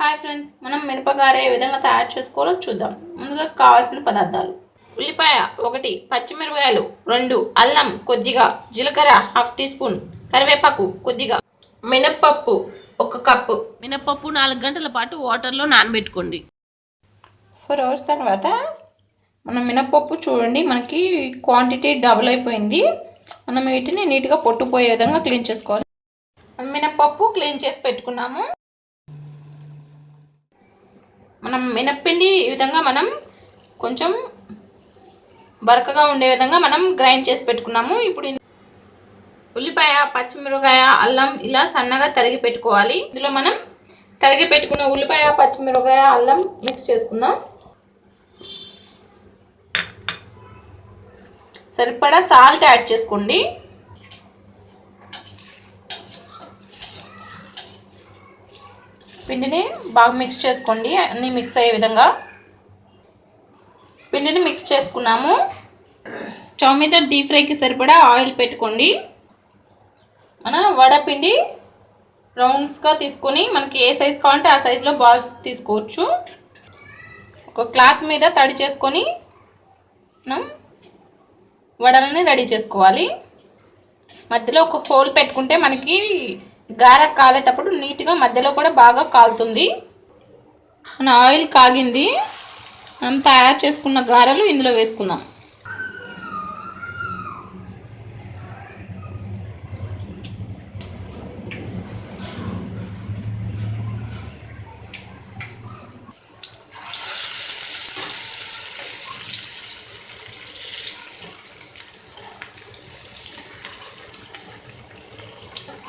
Hi friends, మనం మినపగారె ఏ విధంగా తయారు చేసుకోవాలో చూద్దాం. ముందుగా కావాల్సిన పదార్థాలు: ఉల్లిపాయ 1, పచ్చిమిరపకాయలు 2, అల్లం కొద్దిగా, జీలకర్ర హాఫ్ టీ స్పూన్, కరివేపాకు కొద్దిగా, మినప్పప్పు 1 కప్పు. మినపప్పు 4 గంటల పాటు వాటర్లో నానబెట్టుకోండి. 4 అవర్స్ తర్వాత మనం మినప్పప్పు చూడండి, మనకి క్వాంటిటీ డబుల్ అయిపోయింది. మనం వీటిని నీట్గా పొట్టుపోయే విధంగా క్లీన్ చేసుకోవాలి. మినప్పప్పు క్లీన్ చేసి పెట్టుకున్నాము. మనం మినప్పిండి ఈ విధంగా మనం కొంచెం బరకగా ఉండే విధంగా మనం గ్రైండ్ చేసి పెట్టుకున్నాము. ఇప్పుడు ఉల్లిపాయ, పచ్చిమిరపకాయ, అల్లం ఇలా సన్నగా తరిగి పెట్టుకోవాలి. ఇందులో మనం తరిగి పెట్టుకున్న ఉల్లిపాయ, పచ్చిమిరపకాయ, అల్లం మిక్స్ చేసుకుందాం. సరిపడా సాల్ట్ యాడ్ చేసుకోండి. పిండిని బాగా మిక్స్ చేసుకోండి. అన్నీ మిక్స్ అయ్యే విధంగా పిండిని మిక్స్ చేసుకున్నాము. స్టవ్ మీద డీప్ ఫ్రైకి సరిపడా ఆయిల్ పెట్టుకోండి. మన వడపిండి రౌండ్స్గా తీసుకొని మనకి ఏ సైజ్ కావాలంటే ఆ సైజులో బాల్స్ తీసుకోవచ్చు. ఒక క్లాత్ మీద తడి చేసుకొని మనం వడలని రెడీ చేసుకోవాలి. మధ్యలో ఒక హోల్ పెట్టుకుంటే మనకి గారె కాలేటప్పుడు నీట్గా మధ్యలో కూడా బాగా కాలుతుంది. మన ఆయిల్ కాగింది. మనం తయారు చేసుకున్న గారెలు ఇందులో వేసుకుందాం.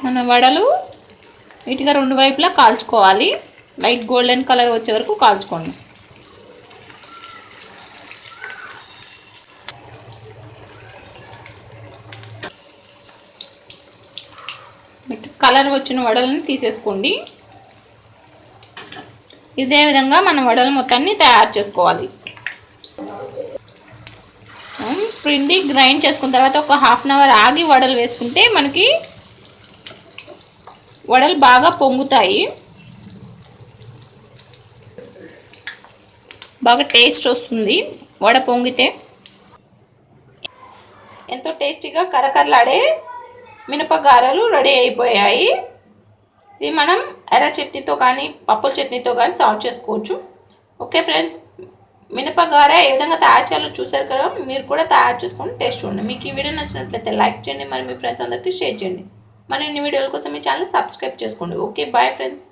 మన వడలు నీట్గా 2 వైపులా కాల్చుకోవాలి. లైట్ గోల్డెన్ కలర్ వచ్చే వరకు కాల్చుకోండి. కలర్ వచ్చిన వడలను తీసేసుకోండి. ఇదే విధంగా మన వడల మొత్తాన్ని తయారు చేసుకోవాలి. పిండి గ్రైండ్ చేసుకున్న తర్వాత ఒక హాఫ్ అన్ అవర్ ఆగి వడలు వేసుకుంటే మనకి వడలు బాగా పొంగుతాయి. బాగా టేస్ట్ వస్తుంది వడ పొంగితే. ఎంతో టేస్టీగా కరకరలాడే మినపగారెలు రెడీ అయిపోయాయి. ఇది మనం ఎర్ర చట్నీతో కానీ పప్పుల చట్నీతో కానీ సర్వ్ చేసుకోవచ్చు. ఓకే ఫ్రెండ్స్, మినపగారె ఏ విధంగా తయారు చేయాలో చూసారు కదా. మీరు కూడా తయారు చేసుకొని టేస్ట్ చూడండి. మీకు ఈ వీడియో నచ్చినట్లయితే లైక్ చేయండి, మరి మీ ఫ్రెండ్స్ అందరికీ షేర్ చేయండి. మరిన్ని వీడియోల కోసం మీ ఛానల్ సబ్స్క్రైబ్ చేసుకోండి. Okay, bye friends.